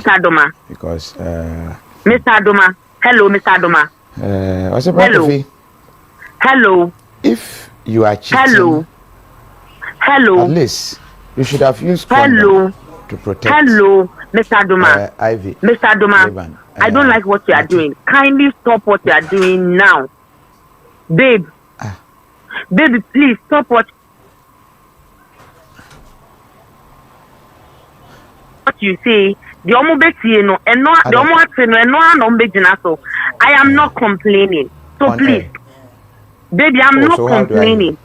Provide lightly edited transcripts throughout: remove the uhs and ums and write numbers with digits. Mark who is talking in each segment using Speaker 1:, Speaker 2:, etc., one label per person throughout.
Speaker 1: Mr. Adoma.
Speaker 2: Because
Speaker 1: Mr. Adoma. Hello, Mr. Adoma.
Speaker 2: what's up,
Speaker 1: Hello.
Speaker 2: Kofi?
Speaker 1: Hello.
Speaker 2: If you are cheating,
Speaker 1: hello.
Speaker 2: At least you should have used
Speaker 1: condom
Speaker 2: to protect.
Speaker 1: Hello, Mr. Adoma.
Speaker 2: Ivy.
Speaker 1: Mr. Adoma. I don't like what you are doing. Kindly stop what you are doing now. Babe. Baby, please stop what you say. The omobeti no and no the omobeti no so I am not complaining. So please. Baby, I'm not complaining.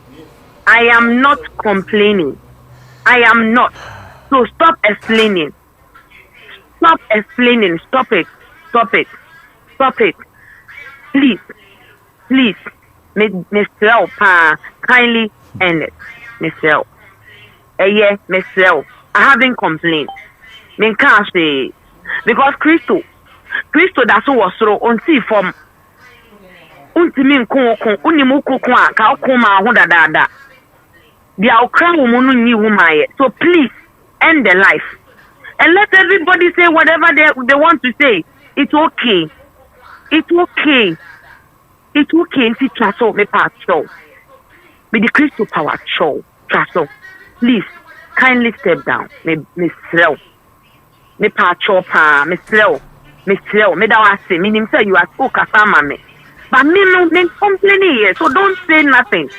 Speaker 1: I am not complaining. I am not. So stop explaining. Stop explaining. Stop it. Stop it. Stop it. Please. Please. Mr. Kindly end it. Mr. Yeah, Mr. I haven't complained. Me can't say because Christo that's what was so on see from untimi nko unimu kokon a ka okoma ho dada dia okra wo mu ni woman. So please end the life and let everybody say whatever they want to say. It's okay. It's okay. It's okay. Nti traso me pa show. Be the crystal power show. Traso. Please kindly step down. Me slow. Me pa show pa me slow. Me slow. Me da wa say me nim say you are so kasama me. But me no complaining here. So don't say nothing.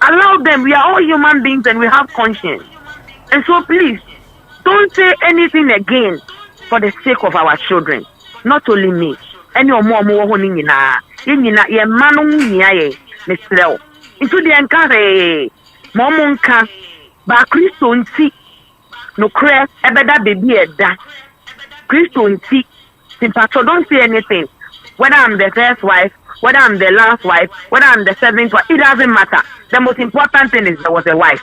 Speaker 1: Allow them. We are all human beings and we have conscience. And so please don't say anything again for the sake of our children. Not only me. Any more honey na ye manu ye Mr. Into the enkare momonka ba Christo nti no cre ebeda baby eda Christo nti simpatho. Don't say anything. Whether I'm the first wife, whether I'm the last wife, whether I'm the seventh wife, it doesn't matter. The most important thing is there was a wife.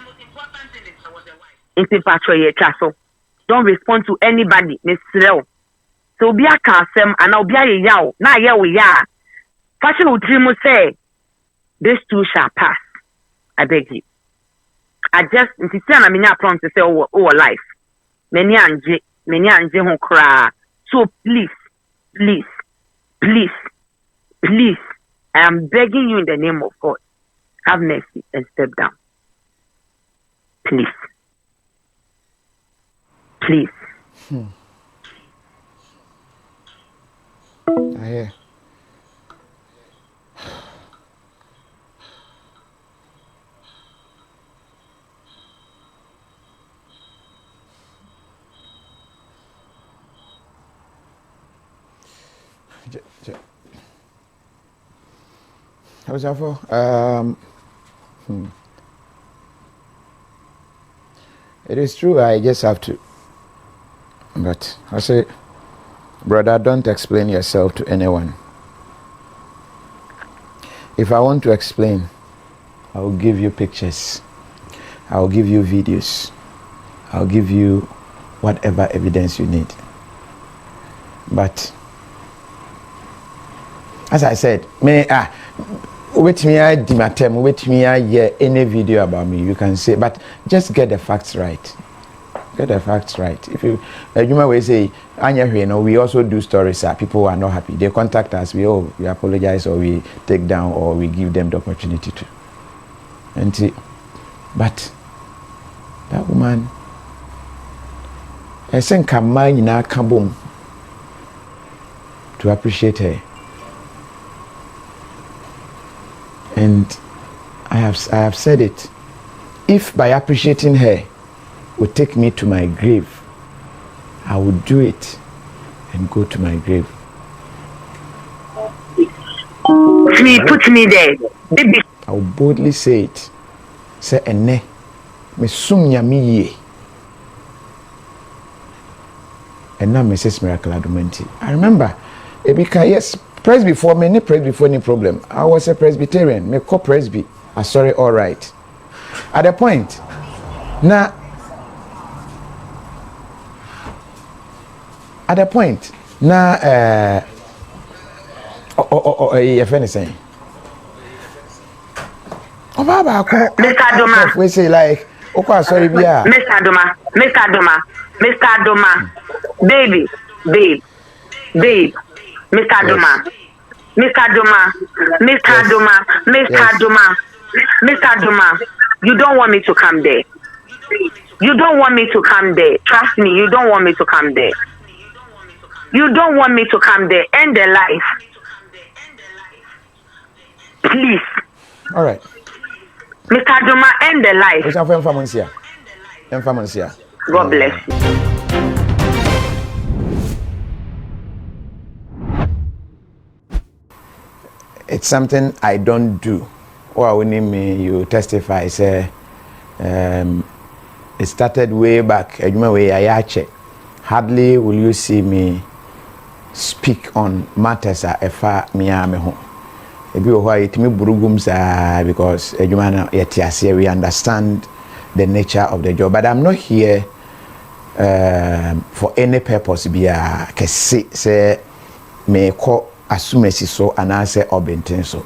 Speaker 1: In simpatho ye chaso. Don't respond to anybody, Mr. So be a casem and I'll be a yaw. Na ya we ya. Fashion would dream say, this too shall pass. I beg you. I just insist on a prompt to say, oh, life. Many anje hon cry. So please, I am begging you in the name of God. Have mercy and step down. Please.
Speaker 2: I hear. How's that for? It is true. I just have to. But I say, brother, don't explain yourself to anyone. If I want to explain, I will give you pictures. I will give you videos. I'll give you whatever evidence you need. But as I said, wait me I dimatem, wait me I hear any video about me, you can say, but just get the facts right. Get the facts right. If you may say, we also do stories that people are not happy. They contact us, we apologize or we take down or we give them the opportunity to. And see, but that woman, I think kabum to appreciate her. And I have said it. If by appreciating her would take me to my grave, I would do it and go to my grave.
Speaker 1: Put me there. Baby.
Speaker 2: I will boldly say it. Say ene me sum nyame ye. And now Mrs. Miracle Adumanti. I remember yes, press before me, any problem. I was a Presbyterian, me co presby. I sorry, all right. At the point, now if anything.
Speaker 1: Mr. Adoma.
Speaker 2: We say like, okay, sorry,
Speaker 1: Mr. Adoma. Baby, babe, Mr. Adoma, Mr. Adoma, Mr. Adoma, Mr. Adoma, Mr. Adoma, you don't want me to come there. You don't want me to come there. Trust me, you don't want me to come there. You don't want me to come there. End the life. Please.
Speaker 2: All right.
Speaker 1: Mr. Adoma, end the life. God bless you.
Speaker 2: It's something I don't do. Or when you testify, say, it started way back. Hardly will you see me speak on matters that efa me home. Because we understand the nature of the job. But I'm not here for any purpose. Say me call assume so and I say so.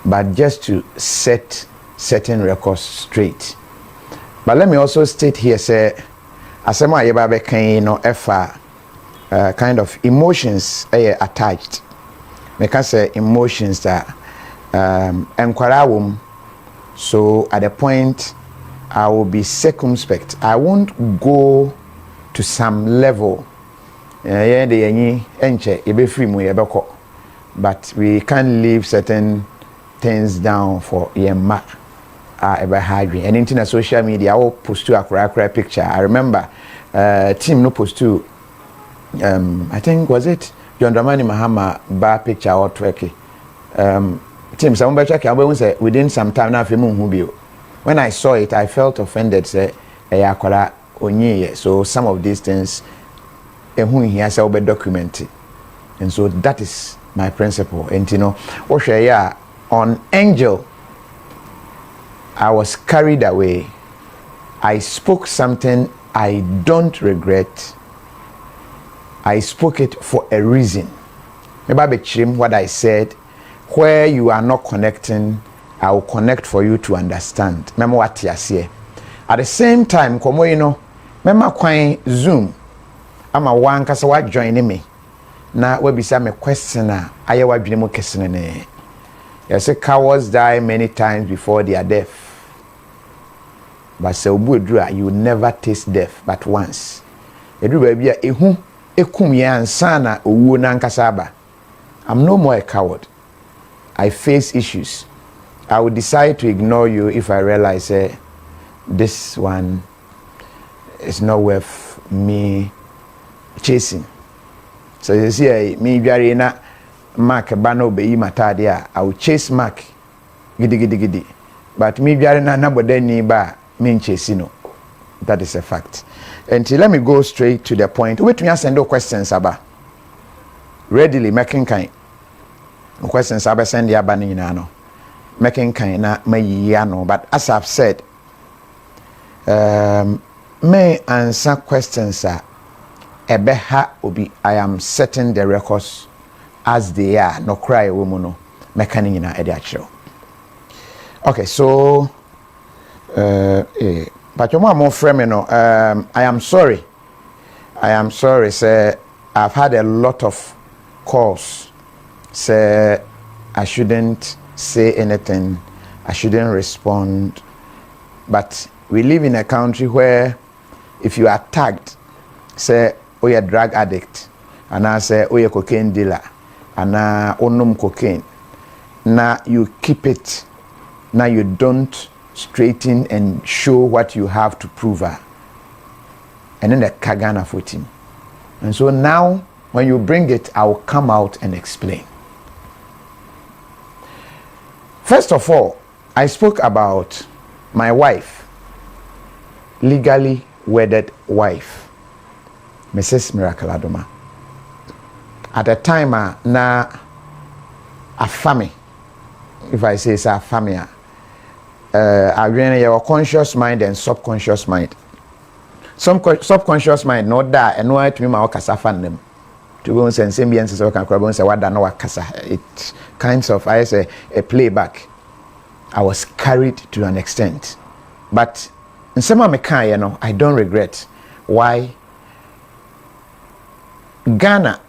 Speaker 2: But just to set certain records straight. But let me also state here, say, asema yebabe kan no efa kind of emotions attached. Make us say emotions that enkwara. So at a point I will be circumspect. I won't go to some level. But we can't leave certain things down for yema. And into social media, I will post to a picture. I remember team no post to I think was it John Dramani Mahama bar picture or twerky. Team some better say within some time now when I saw it, I felt offended. Say so some of these things here say be documented. And so that is my principle. And you know, on Angel, I was carried away. I spoke something I don't regret. I spoke it for a reason. Maybe what I said, where you are not connecting, I will connect for you to understand. Remember what you say. At the same time, remember when Zoom, I'm a one kasa wa join me. Na we bisa me questioner, aye wa dwene mo kesene ne. Yes, cowards die many times before their death. But you will never taste death but once. I'm no more a coward. I face issues. I will decide to ignore you if I realize this one is not worth me chasing. So you see, me na Mark bano be matadia. I will chase Mark gidi. But me na nabodeni ba me chasing. That is a fact. And let me go straight to the point. Wait me send no questions aba. Readily making kind. Questions aba send ya ba ni no. Making kind na no. But as I've said, may answer questions ebeha obi. I am setting the records as they are. No cry woman making na ediacho. Okay, so but you more frame no. I am sorry, sir. I've had a lot of calls. Say I shouldn't say anything, I shouldn't respond. But we live in a country where if you are tagged, say, oh, you're a drug addict, and I say, oh, you're a cocaine dealer, and I own cocaine. Now you keep it. Now you don't straighten and show what you have to prove her. And then the kagana footing. And so now when you bring it, I will come out and explain. First of all, I spoke about my wife, legally wedded wife, Mrs. Miracle Adoma. At the time, na a family, if I say it's a family, I really have a conscious mind and subconscious mind. Some subconscious mind, no that, and no to me, my kasa fan them. To go and send symbians so can crab and say what that no kasa. It kinds of I say a playback. I was carried to an extent, but in some of my kind, I don't regret. Why? Ghana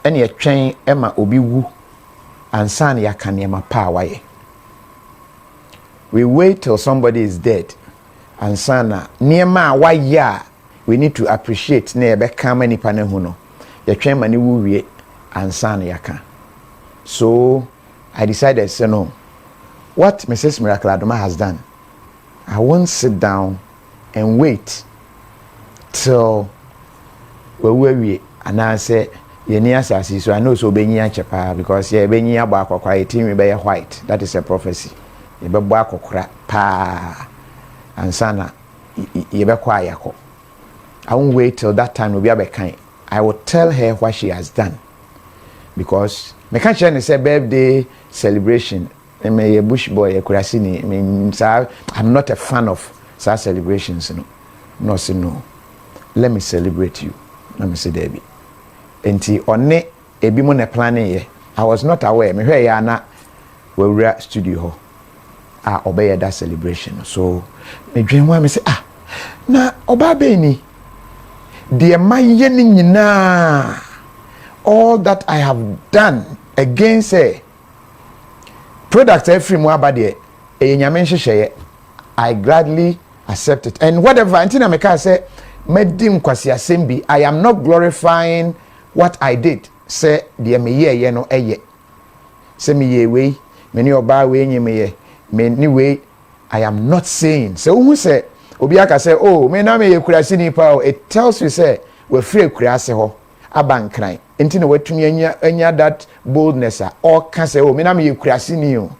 Speaker 2: and ye train Emma obi wu ansan ya kanema pa waye. We wait till somebody is dead ansana niema waye we need to appreciate na ebe kama nipa ne hu no ye train mani wu wie ansan ya kan. So I decided say no, what Mrs. Miracle Adoma has done, I won't sit down and wait till we and I say ye near sassy, so I know so be near chapa because ye be near back or quiet team be white. That is a prophecy. Ye be back or crack pa and sana ye be quiet. I won't wait till that time will be a kind. I will tell her what she has done. Because me can't say birthday celebration. Me a bush boy, a kurasini. I'm not a fan of such celebrations. No, say no. Let me celebrate you. Let me say Debbie. Enti one ebi mo ne planning ye. I was not aware. Me hwe ya na we studio ho. Obey that celebration. So me dream wa me say na oba be ni de maye ni nyina all that I have done against her product every mo abade e nyame nhyehyeye I gladly accept it. And whatever until I can say medim kwasi asem I am not glorifying what I did. Say de me ye no eye. Say me ye we me ni oba we nyi me ye me ni we I am not saying. So who say obi aka say oh me na me ye kurasi ni pa it tells you say we free kurase ho abankran enti na watumi anya that boldness or can say oh me na me ye kurasi ni o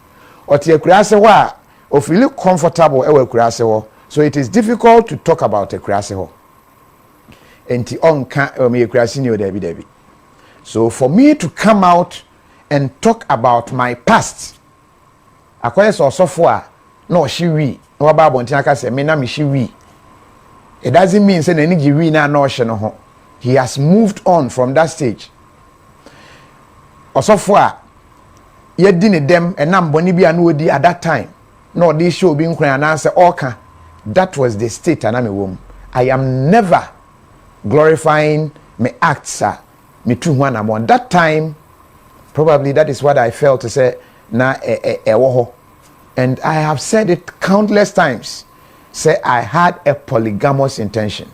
Speaker 2: or te kurase ho a o feel comfortable e we kurase ho. So it is difficult to talk about a kurase ho enti onka me ye kurasi ni o David. So for me to come out and talk about my past akwai so for no she we no Bible ntia ka say me na me she we it doesn't mean say na ni gi we na no she no ho. He has moved on from that stage. Osofo a ye di ne dem enam boni bia na odi at that time no dey show bi nkran na say oka that was the state and I'm a woman. I am never glorifying my acts me too one among that time. Probably that is what I felt to say na woho. And I have said it countless times. Say I had a polygamous intention.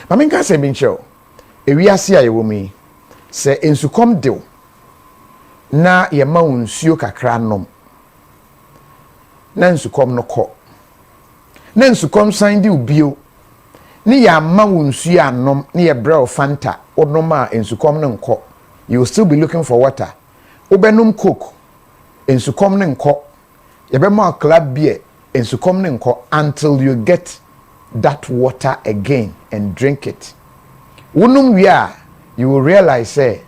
Speaker 2: But I say bin show. We are see a woman. Say insukom deal. Na ye ma unsuo kakra nom. Na insukom no ko. Na insukom san di ubio. Ni ya ma unsuo anom ni ye bra fanta odoma insukom no nko. You will still be looking for water. Obenum coke insukom no nko. Ye be ma club beer insukom no nko until you get that water again and drink it. Unum we are, you will realize say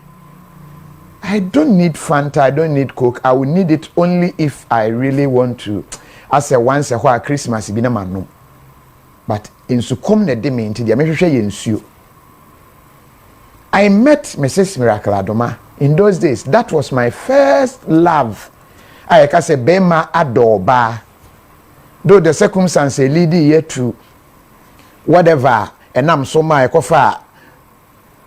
Speaker 2: I don't need Fanta, I don't need Coke. I will need it only if I really want to. As a once a while Christmas be na manum. But in sukum ne de me into the yensu. I met Mrs. Miracle Adoma in those days. That was my first love. I can say Bema Adoba. Though the circumstance lead here to whatever, and I'm so my kofa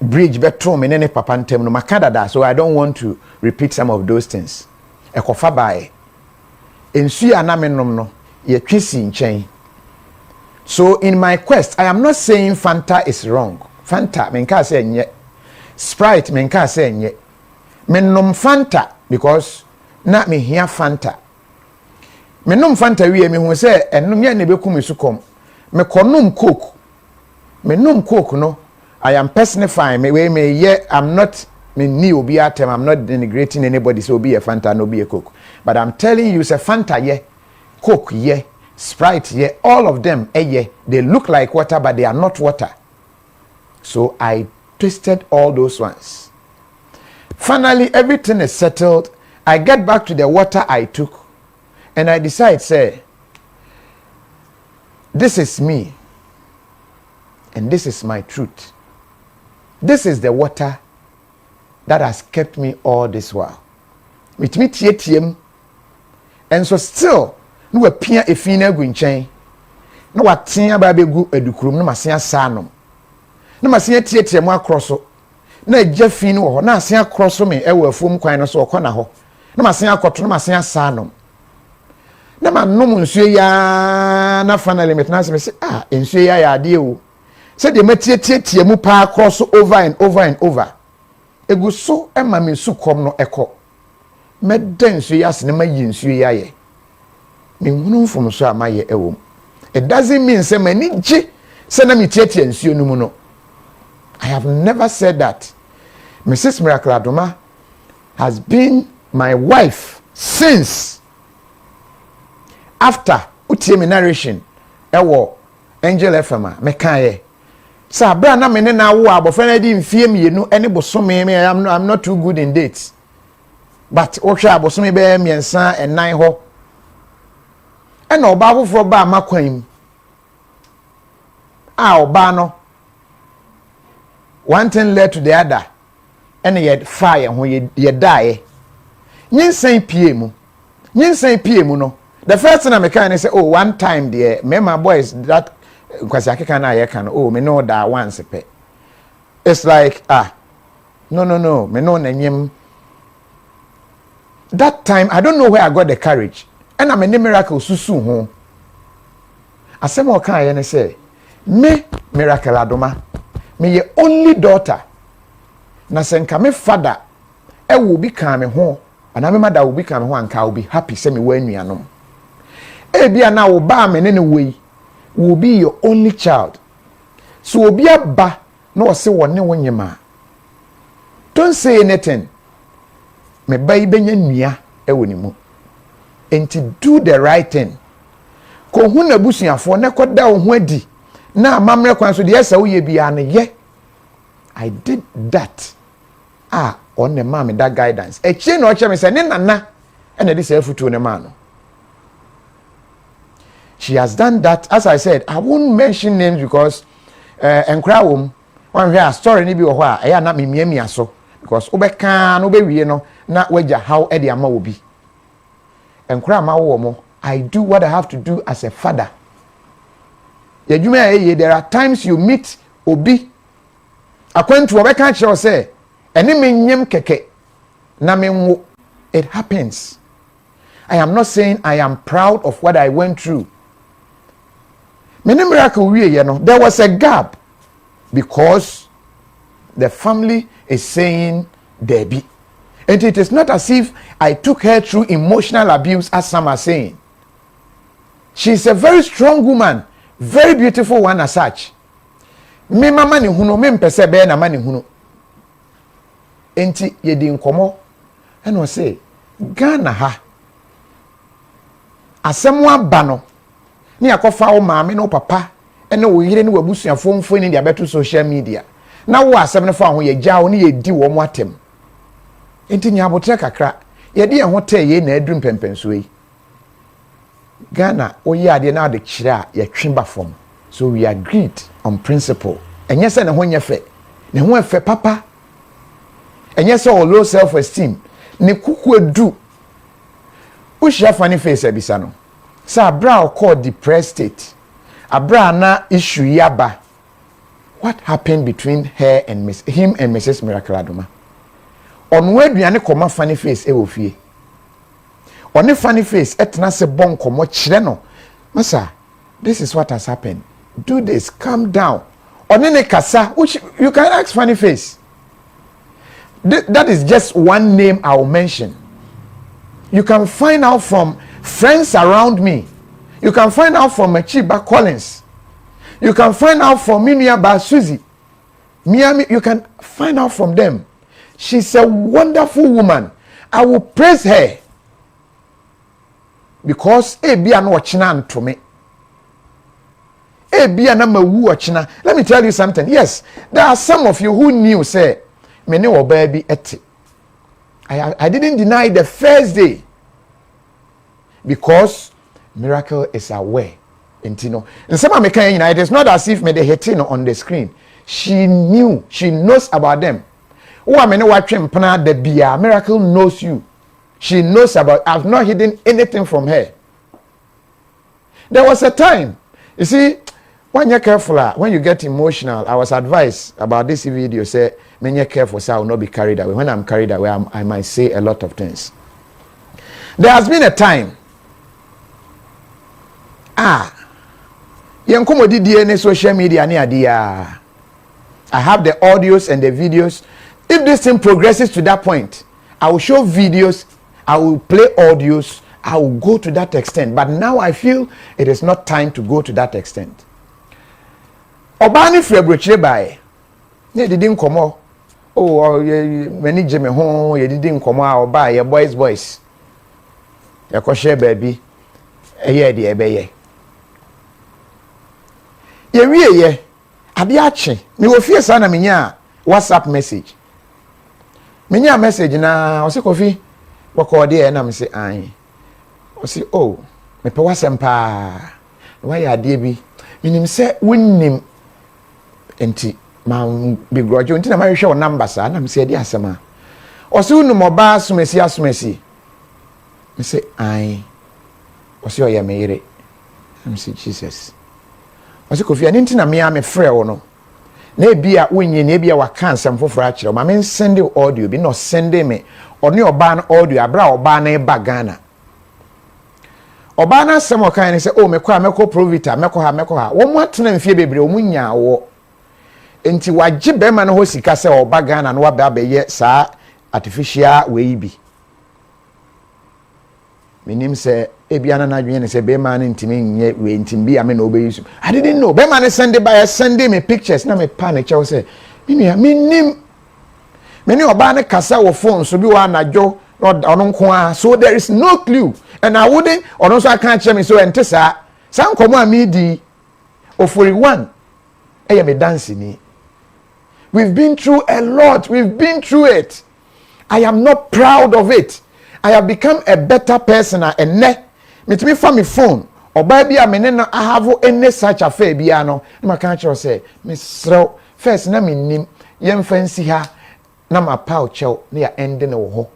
Speaker 2: bridge bedroom in any papantem no makadada, so I don't want to repeat some of those things. E kofa bae. Ensu anamenom no ye twisi nchen. So in my quest, I am not saying Fanta is wrong. Fanta menka say nye. Sprite menka say nye. Menom Fanta because na me hia Fanta. Menom Fanta wie me hu say enum ye ne bekum isukom. Me konum Coke. Menom Coke no. I am personifying me yeah, I'm not me ni obi atem, I'm not denigrating anybody so be a Fanta no be a Coke. But I'm telling you say Fanta yeah, Coke yeah, Sprite yeah, all of them yeah, they look like water but they are not water. So I tasted all those ones. Finally everything is settled. I get back to the water I took and I decide say this is me and this is my truth. This is the water that has kept me all this while. With me tietiem, and so still, no appear a fina guinchain. No what tia baby gu edukrum, no masia sanum. No masia tietiem across. na jeffin wo na asen across me e wo afuom kwan no so okọ na ho na masen akoto na masen asanom na manom nsuo ya na finally metna se me say nsuo ya ade o se de matietie mu pa cross over and over and over egu so e ma me su kom no ekọ meden nsuo ya se na ma yi nsuo ya ye me hunu mfom so amaye ewom. It doesn't mean say many je say na me tietie nsuo no mu no. I have never said that. Mrs. Miracle Adoma has been my wife since after utie narration ewo Angel FM me kaye. Sa bra na me ne na wo abofra na di mfie mienu ene bosome me I'm not too good in dates. But o hwa abosome be miensa enan ho. Ena oba afoforo ba makwan oba no one thing led to the other and yet fire ho ye die nyinsan pie mu no. The first thing I can say, oh, one time there me my boys that kwasi akeka na ye kan oh me no da once pe. It's like no me no nanyem. That time I don't know where I got the courage and I'm a miracle susu ho asem o kan ye ne say me Miracle Adoma me ye only daughter na senka me father e wo bi kan me ho ana me mother wo bi kan me ho anka wo be happy say me wa anuanom e bia na wo ba me ne we will be your only child so obi aba na wo se wo ne wo nyema don't say anything me ba ibenya nua e wo ni mu enti do the right thing ko hu na busuafo ne koda wo ho adi na mamre kwan so de esa wo ye bia ne ye I did that on the mama that guidance e chi na o che me se ne nana e na de se afutu ne ma no. She has done that. As I said, I won't mention names because enkra wom one hear story ni bi wo ho a e na me miamia so because obeka no be wie no na waja how e de ama obi enkra ma wo mo. I do what I have to do as a father. There are times you meet obi akwantu obeka kire say ene menyem keke na menwo. It happens. I am not saying I am proud of what I went through. Many miracle there was a gap because the family is saying Debbie. And it is not as if I took her through emotional abuse as some are saying. She's a very strong woman, very beautiful one as such. Me mama ni huno, me mpese be na mani huno. Enti yedi nkomo eno say Ghana ha asem wa ba no ni akofa wo maame no papa ene wo yire ni wabusuafo mfo ni dia beto social media na wo asem ne fa ho ye gya wo ni ye di wo mo atem enti nya abotre kakra ye de ho te ye na adru mpempenso yi Ghana o ye ade na de kire a ye twemba fom so we agreed on principle enye se ne ho nyefe ne ho efe papa enye se o low self esteem ne kuku edu o hia funny face abisa no sa bra called depressed state abra na issue yaba. What happened between her and him and Mrs. Miracle Adoma? On where duane koma funny face e wo fie on the funny face etna se bon komo kire no masa this is what has happened, do this, calm down on ne kasa which you can ask funny face. That is just one name I will mention. You can find out from friends around me. You can find out from Machiba Collins. You can find out from Miniaba Susie. Miami, you can find out from them. She's a wonderful woman. I will praise her. Because Ebia no wachina to me. Ebia na mawu wachina. Let me tell you something. Yes, there are some of you who knew, say, mene wo baby eti. I didn't deny the first day. Because Miracle is aware. And you know, and some of it is not as if me they hit on the screen. She knew, she knows about them. Oh, I mean, watching Pana the Bia. Miracle knows you. She knows about. I've not hidden anything from her. There was a time, you see, when you're careful, when you get emotional, I was advised about this video, say, when you're careful, so I will not be carried away. When I'm carried away, I might say a lot of things. There has been a time, DNA social media, I have the audios and the videos. If this thing progresses to that point, I will show videos, I will play audios, I will go to that extent. But now I feel it is not time to go to that extent. Obani Frebroche by ye didn't come out. Oh, many Jimmy home, you didn't come out by your boys. Your kosher baby, a year, dear baby. Ye, Adiachi, me will fear son of minya WhatsApp message. Minya message na, I say Kofi, what call dear, and I'm say, I say, oh, me power sempa. Why are dear be? Minim say, win him. Enti ma begrudge unti na ma hwe numbers a na me say dia asema o se unu moba asumesi me say ai o se oya me yire me say Jesus o se Kofi ani nti na me a me frɛ wo no na ebia wonye na ebia waka ansam foforo a kyerɛ ma me send audio bi no send me oni oba na audio abra oba na ba Ghana oba na asem o kan ni say o mekɔ provita mekɔ ha wo mo atena mfie bebre o munya wo enti wagye bema no ho sika se oba Ghana no waba abeye saa artificial we bi minim se ebia na nadwene ne se bema no ntimi nye we ntimbi ame na obeyisu I didn't know bema no send me pictures na me panic chew se minim many oba ne kasa wo phone so bi wa anadwo ono nko a so there is no clue and I wouldn't ono so aka kye me so ente saa nkomo a me di ofori one eye me dance ni. We've been through a lot. We've been through it. I am not proud of it. I have become a better person. And me from my phone. Or baby, I have any such affair. Biano. My country say, Miss Row, first, na me nim, yem fancy her, na ma pouch near ending ho.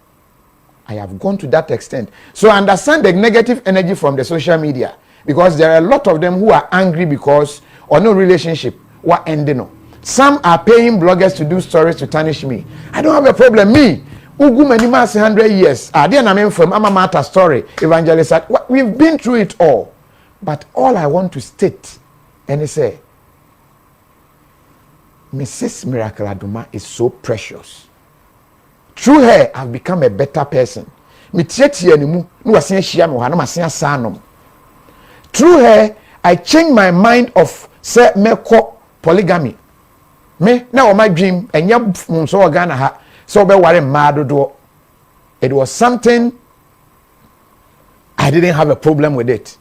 Speaker 2: I have gone to that extent. So I understand the negative energy from the social media. Because there are a lot of them who are angry because or no relationship. What ending? Some are paying bloggers to do stories to tarnish me. I don't have a problem. Me, Ugu Manimas 100 years. I didn't from Amamata story, evangelist. We've been through it all. But all I want to state, and he say, Mrs. Miracle Adoma is so precious. Through her, I've become a better person. Through her, I changed my mind of say meko polygamy. Me na my dream and so Ghana ha so be worry mad do. It was something I didn't have a problem with it.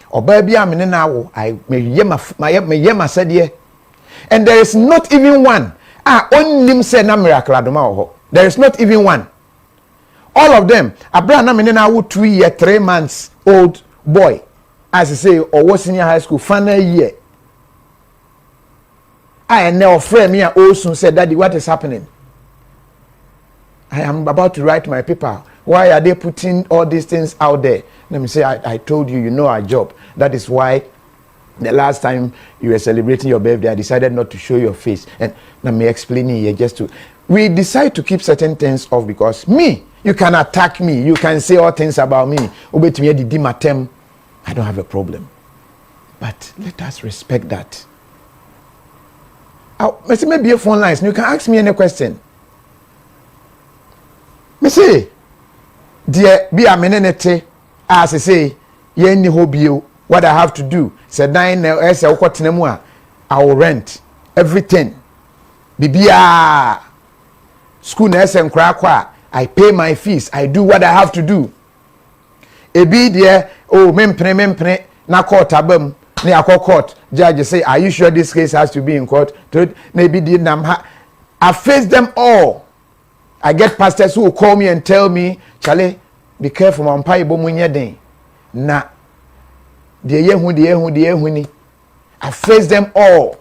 Speaker 2: Oba bia me na I me yema said ye. And there is not even one. Only say na Miracle Adoma ho. There is not even one. All of them. Abra na me na 2 year 3 months old boy. As I say, or was senior high school final year. I know a friend me also said, Daddy, what is happening? I am about to write my paper. Why are they putting all these things out there? Let me say, I told you, you know our job. That is why the last time you were celebrating your birthday, I decided not to show your face. And let me explain here just to... We decide to keep certain things off because me, you can attack me. You can say all things about me. I don't have a problem. But let us respect that. Maybe your phone lines. You can ask me any question. Me say, dear, be a menenete. As I say, ye ni hobby. What I have to do? Say 9 I will rent everything. Bibia school nurse and crackwa. I pay my fees. I do what I have to do. Ebi dear, oh, mempene na court abem. Court judge say, are you sure this case has to be in court? Maybe I face them all. I get pastors who will call me and tell me, Charlie, be careful, man. Na I face them all.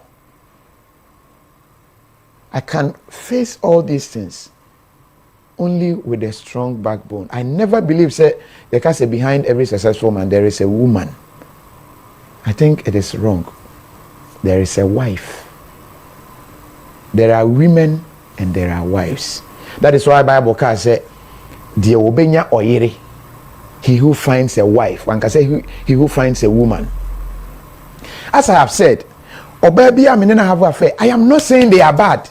Speaker 2: I can face all these things only with a strong backbone. I never believe say there can say behind every successful man there is a woman. I think it is wrong. there is a wife. There are women and there are wives. That is why Bible can say, "Dear obenya oyere, he who finds a wife." One can say, "He who finds a woman." As I have said, obabi aminena have affair. I am not saying they are bad.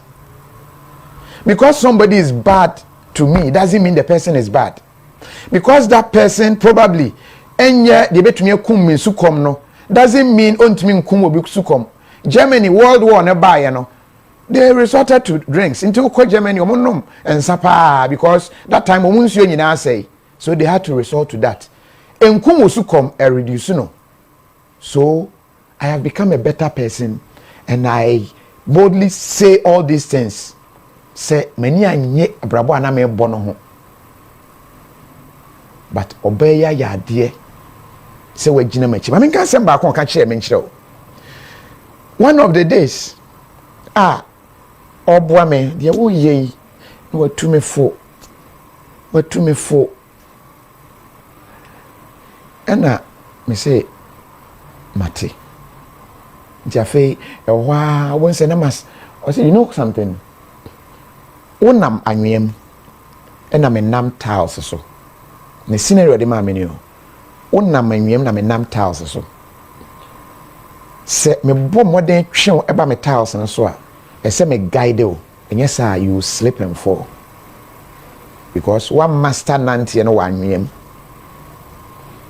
Speaker 2: Because somebody is bad to me doesn't mean the person is bad. Because that person probably enye de betumi kum me sukom no doesn't mean ontumi kum obi sukom. Germany World War ne buy no. They resorted to drinks into Germany omonom and sapa because that time omunsuo nyina say. So they had to resort to that. Enkum osukom e reduce no. So I have become a better person and I boldly say all these things. Say many anye abrabo ana me bono ho. But obeya ya de say we gina machi. I mean can sem ba kon ka kire me nkire. One of the days oboa me de wo ye na watu me fo ena me say mate jafe wa won say na mas I say you know something wonam anwem ena me nam tiles so ne scenario de ma me ni o wonam anwem na me nam tiles so se me bom modern twen eba me tiles no so a ese me guide o enye sa you slip and fall because one master nanti no wanwem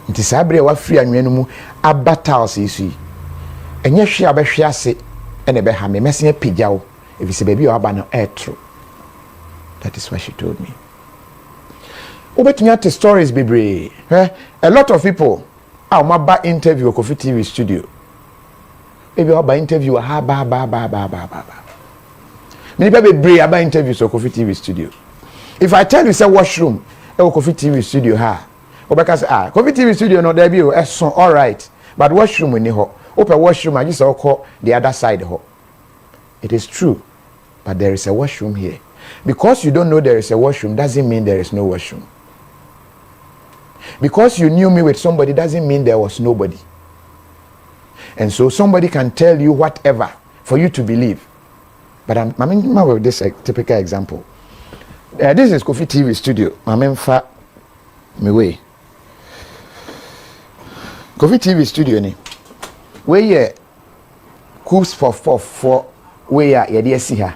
Speaker 2: nti sabre wa free anwem no mu aba tiles isu enye hwe abehwe ase ene be ha me mesen pigyawo if se baby o aba no true. That is what she told me. Obetumi ate stories bebre. A lot of people ma ba interview Kofi TV studio. Maybe ba interview ha ba. Many people bebre aba interview so Kofi TV studio. If I tell you say washroom Kofi TV studio ha, obeka say Kofi TV studio no there be o so all right, but washroom ni ho. Open washroom I just call the other side ho. It is true, but there is a washroom here. Because you don't know there is a washroom doesn't mean there is no washroom. Because you knew me with somebody doesn't mean there was nobody. And so somebody can tell you whatever for you to believe. But I'm with this typical example. This is Kofi TV studio. I'm fa me way. Kofi TV studio ni. Where ye coops for where ye see her.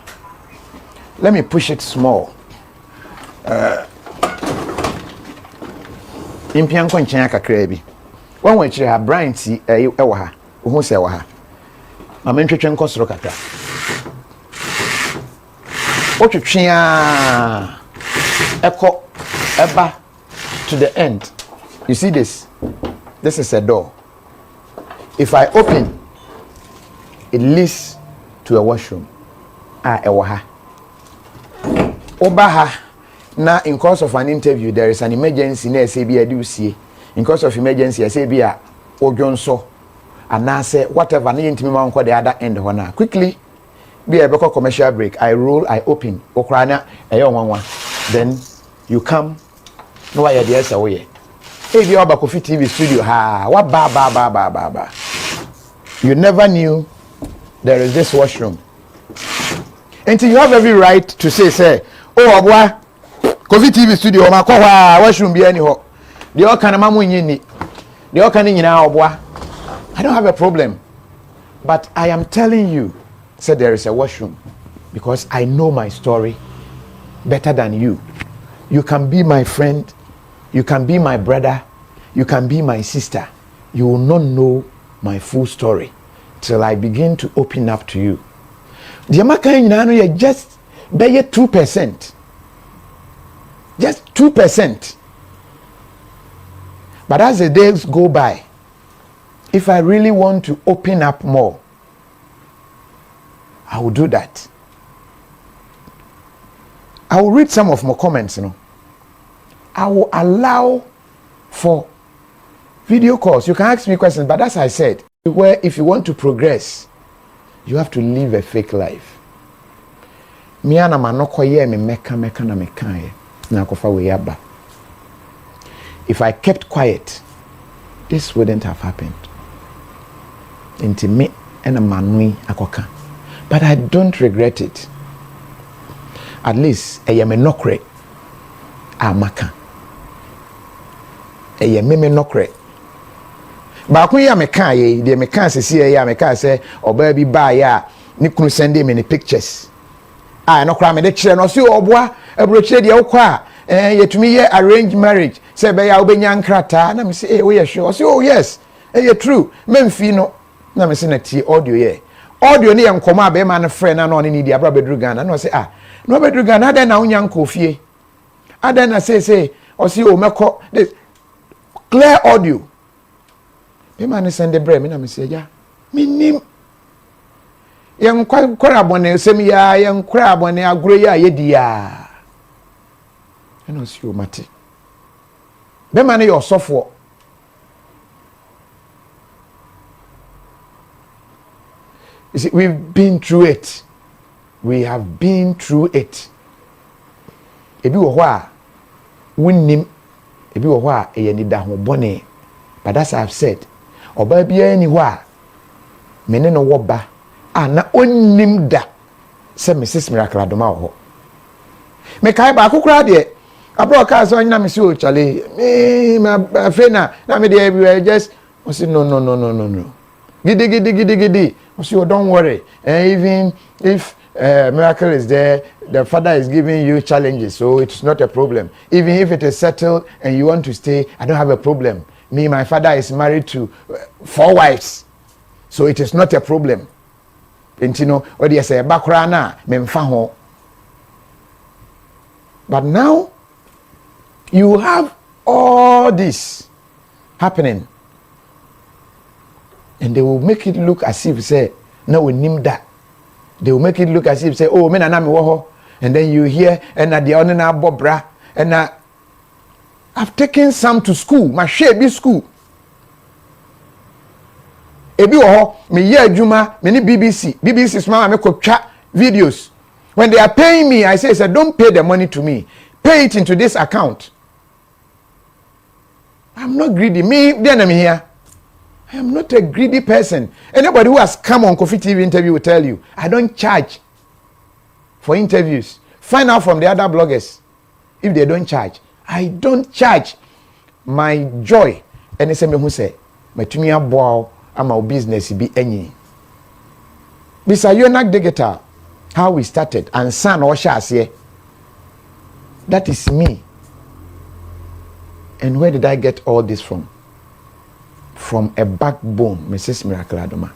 Speaker 2: Let me push it small. Impian kwanchen kakra bi. Wan wa kire ha Brian ti ewo ha. Wo hu se ewo ha. Ma mentwetwe nkosoro kakra. O twetwe a eko eba to the end. You see this? This is a door. If I open, it leads to a washroom. Ewo ha. Obaha na in course of an interview there is an emergency na say be adu sie in course of emergency say be a odwonso and na say whatever na yintimi ma nko the other end ho na quickly be a beko commercial break I roll I open okra na eyo nwanwa then you come no why there say wo ye e bi oba Kofi TV studio ha wa ba you never knew there is this washroom until you have every right to say oh aboa Kofi TV studio ma kwa washroom bi ani ho de o kan ma mo nyini de o kan nyina aboa I don't have a problem but I am telling you say there is a washroom because I know my story better than you. You can be my friend, you can be my brother, you can be my sister. You will not know my full story till I begin to open up to you. The American nyina no ye just be 2%. Just 2%. But as the days go by, if I really want to open up more, I will do that. I will read some of my comments, I will allow for video calls. You can ask me questions, but as I said, where if you want to progress, you have to live a fake life. Me and I'm not quite me meka na meka na kofa we yaba. If I kept quiet, this wouldn't have happened. Into me and a manui akoka. But I don't regret it. At least I am a nokre amaka. I am a nokre. But when you are mekan, the mekan see ya mekan say or baby buy ya ni kunu send me pictures. No cry me the children no see oboa ebroche de okwa yetumi ye arrange marriage say be ya obenya nkrata na me say we sure say oh yes true memfi no na me say na tie audio ye audio ne yankoma be ma na friend na no ne need abra bedru Ghana na say no bedru Ghana adan na unya Kofi adan na say o say o meko this clear audio be ma ne send the bread me na me say ja minim yen kwara bone sem ya yen kwara bone aguro ya yedi ya eno si o mate be ma ne your sofo you see we've been through it. We have been through it. Ebi wo ho a wonnim ebi wo ho a eyani da ho bone but as I've said oba bia ni ho a mene no wo ba na onnim da se Mrs. Miracle Adoma ho me kai ba kokura de abro ka so nya me si o chale me afena na me de just o say no gidi o say oh, don't worry even if miracle is there, the father is giving you challenges, so it's not a problem. Even if it is settled and you want to stay, I don't have a problem. My father is married to 4 wives, so it is not a problem. And you know, what do you say? Bakrana, memfaho. But now you have all this happening, and they will make it look as if say, no, we name that. They will make it look as if say, oh, me na me woho, and then you hear and the onena bobra and I've taken some to school, my share be school. Ebi woho, me ye adwuma, me ni BBC smama me kwatwa videos. When they are paying me, I say don't pay the money to me. Pay it into this account. I'm not greedy. Me, then I'm here. I am not a greedy person. Anybody who has come on Kofi TV interview will tell you, I don't charge for interviews. Find out from the other bloggers if they don't charge. I don't charge. My joy, and it's me who say, "Metumi aboa ama business be any." Bisa you not digital. How we started and son or shas. That is me. And where did I get all this from? From a backbone, Mrs. Miracle Adoma.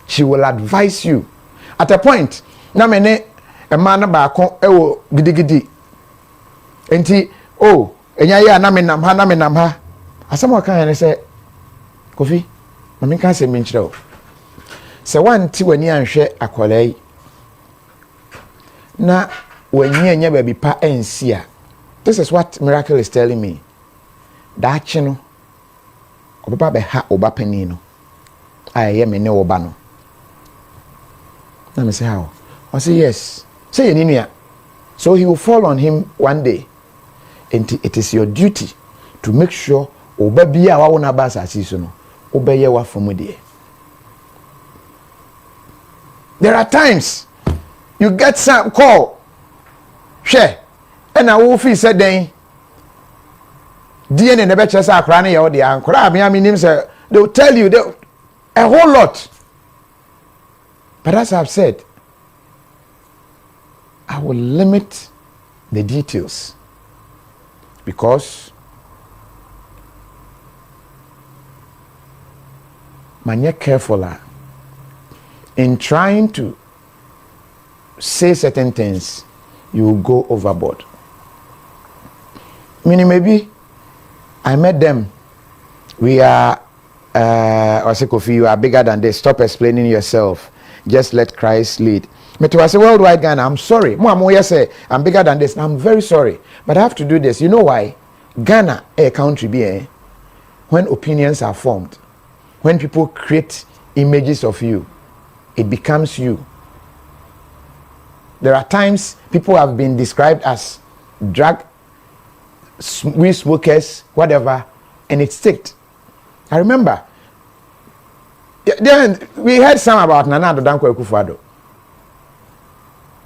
Speaker 2: She will advise you. At a point, na mene a man baako ewo gidigidi. Enti oh, enya ya na me nam ha. Asamo kan say, Kofi, mami kan se minchire o. Se wanti wani anhwe akolai. Na wani enya ba bi pa ensia. This is what Miracle is telling me. Daachi no obaba be ha oba pani no aye me ne oba no na me say how I say yes say ye nua so he will fall on him one day and it is your duty to make sure oba bia wa wona ba asasi so no obeye wa from there. There are times you get some call share and I will feel said then DNA never chess a cranny or the anchor. I mean, they will tell you a whole lot. But as I've said, I will limit the details because man, careful in trying to say certain things, you will go overboard. Meaning maybe I met them. We are, I say, Kofi, you are bigger than this. Stop explaining yourself. Just let Christ lead. Me to say, worldwide Ghana, I'm sorry. Mo say, I'm bigger than this. I'm very sorry. But I have to do this. You know why? Ghana, a country, when opinions are formed, when people create images of you, it becomes you. There are times people have been described as drug weed smokers, whatever, and it sticked. I remember Then we heard some about Nana Adodankwa Akufo-Addo.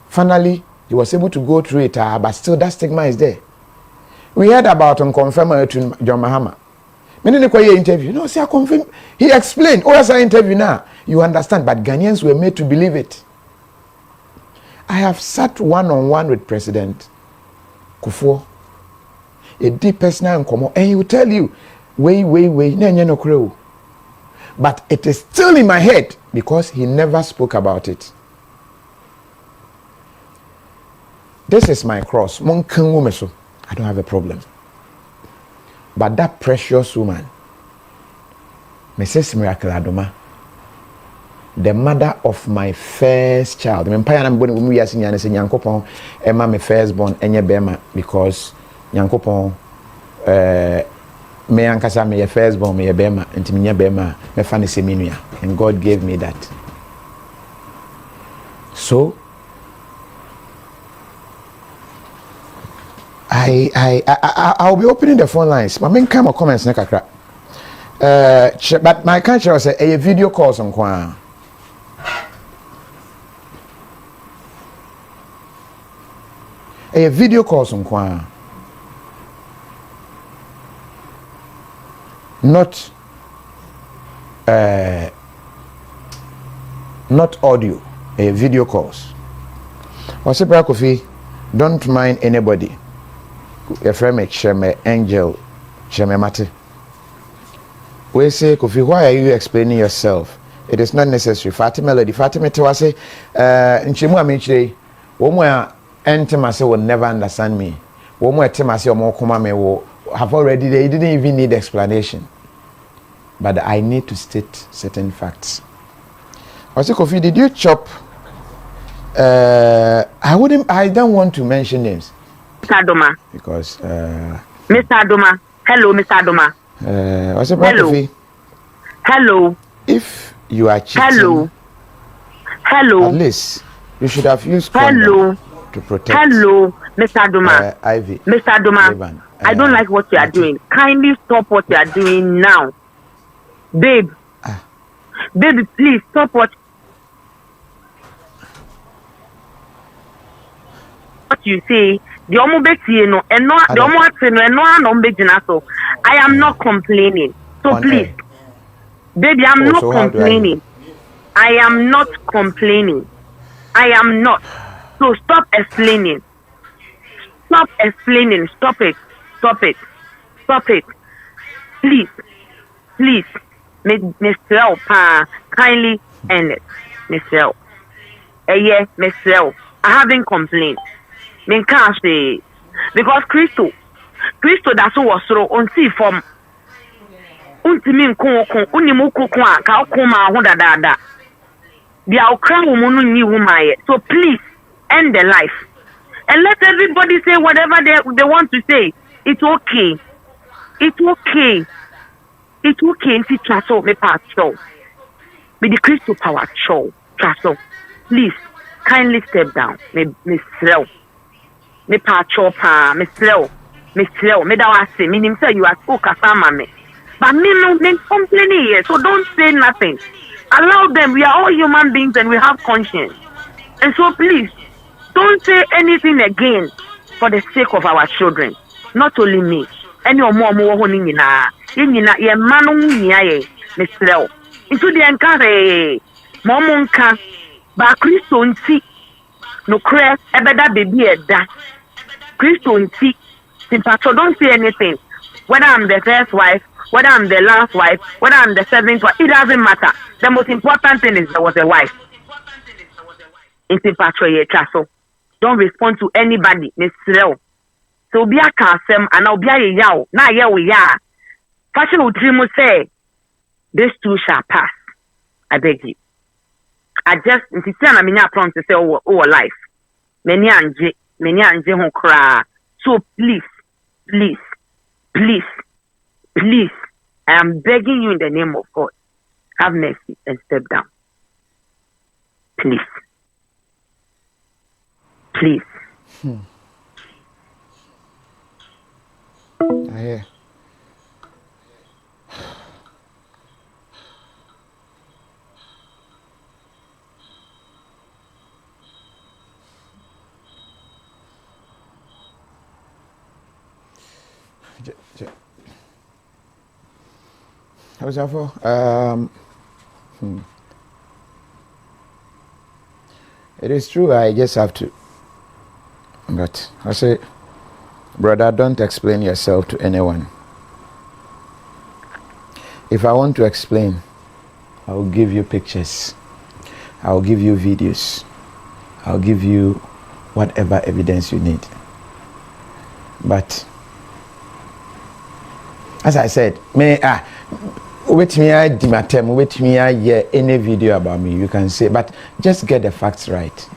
Speaker 2: Finally, he was able to go through it, but still that stigma is there. We heard about unconfirmed to John Mahama. Many interview. No, see, I confirm. He explained. Oh, yes, I interview now. You understand, but Ghanaians were made to believe it. I have sat one-on-one with President Kufuor. A deep personal encounter, and he will tell you, no crow. But it is still in my head because he never spoke about it. This is my cross. I don't have a problem. But that precious woman, Mrs. Miracle Adoma, the mother of my first child. I'm going to say Nyankopon, Emma, my firstborn, Enye Bema, because Nyankopon, me ankasa me firstborn, me Bema, and Timinya Bema, me fani seminia, and God gave me that. So, I'll be opening the phone lines. My main camera comments na kakra. But my country was a video call on kwa. A video call on kwa. Not audio. A video calls. What's Kofi? Don't mind anybody. Your friend Sheme Angel Sheme Mate. We say, Kofi, why are you explaining yourself? It is not necessary. Fatima Melody, Fatima Tewase, Nchimu Amiche, Womwa Entemase will never understand me. Womwa Temase or Mokumame will have already, they didn't even need explanation. But I need to state certain facts. Also, Kofi, did you chop? I don't want to mention names.
Speaker 1: Mr. Adoma.
Speaker 2: Because
Speaker 1: Mr. Adoma. Hello, Mr. Adoma.
Speaker 2: What's up, Kofi?
Speaker 1: Hello.
Speaker 2: If you are cheating,
Speaker 1: hello.
Speaker 2: At least you should have used condom to protect.
Speaker 1: Hello, Mr. Adoma.
Speaker 2: Ivy.
Speaker 1: Mr. Adoma. I don't like what you are doing. Kindly stop what you are doing now, babe. Baby, please stop what you say. The omubeti no, and no, the omubeti no, and no ombejina. I am not complaining. So please, baby, I'm not complaining. I am not complaining. I am not. So stop explaining. Stop explaining. Stop it. Stop it. Stop it. Please, please, Mr. Kindly end it, Mr. Yeah, Mr. I haven't complained. Men can't say because Christo that's what was so on see from untimin kon unimuko kwa ka okoma ho dada dia okra woman ni woman. So please end the life and let everybody say whatever they want to say. It's okay. It's okay. It's okay. Nti traso me pa show. Be the Christo power show. Traso. Please kindly step down. Me slow. Me pa chopa, me slow, me da wase, me nim say you are so kasama me. But me no complaining here, so don't say nothing. Allow them, we are all human beings and we have conscience. And so please, don't say anything again for the sake of our children. Not only me. Any more honey na. Ye manu ye, me slow. Into the encourage, Momonka, ba Christo nti. No crash, ebeda baby eda. Christo nti. So don't say anything. Whether I'm the first wife, whether I'm the last wife, whether I'm the seventh wife, it doesn't matter. The most important thing is there was a wife. So don't respond to anybody, Miss Slow. So be a casem and I'll be a yaw. Now yeah we are. Fashion would dream say, this too shall pass. I beg you. I just if you say I'm in prompt to say life. Many anje who cry. So please, I am begging you in the name of God. Have mercy and step down. Please.
Speaker 2: I hear. How's that for? It is true. I just have to. But I say, brother, don't explain yourself to anyone. If I want to explain, I will give you pictures. I will give you videos. I'll give you whatever evidence you need. But as I said, wait me, I dimatem, wait me, I hear any video about me, you can say, but just get the facts right.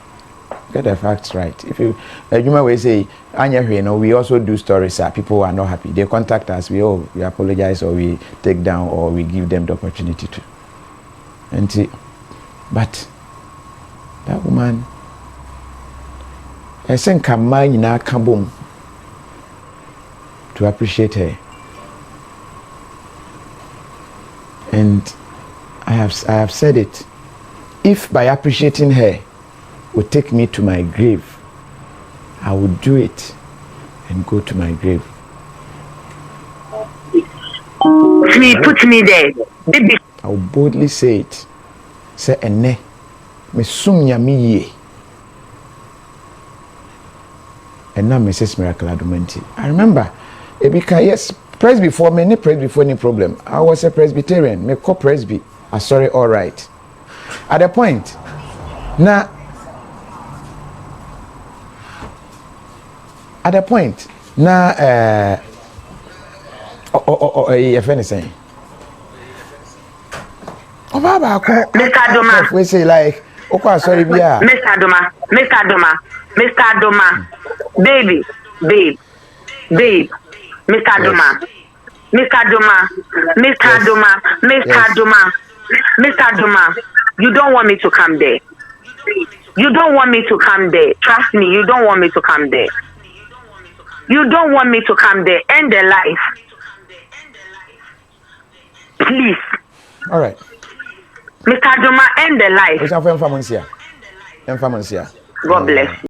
Speaker 2: Get the facts right. If you may say, we also do stories that people are not happy. They contact us, we apologize, or we take down, or we give them the opportunity to. And see, but that woman, I think Kamai na kabum to appreciate her. And I have said it. If by appreciating her would take me to my grave, I would do it and go to my grave.
Speaker 1: Put me there. Baby.
Speaker 2: I will boldly say it. Say ene me sum nyame ye. And now Mrs. Miracle Adomanti. I remember yes, press before me, any problem. I was a Presbyterian, me co presby. I sorry, all right. At the point, now if anything. Oh, Baba,
Speaker 1: Mr. Adoma.
Speaker 2: We say like, okay, sorry, Bia.
Speaker 1: Mr. Adoma. Babe. Mr. Adoma. Mr. Adoma. You don't want me to come there. You don't want me to come there. Trust me, you don't want me to come there. You don't want me to come there. End the life. Please.
Speaker 2: All right.
Speaker 1: Mr. Adoma, end the life.
Speaker 2: God bless you.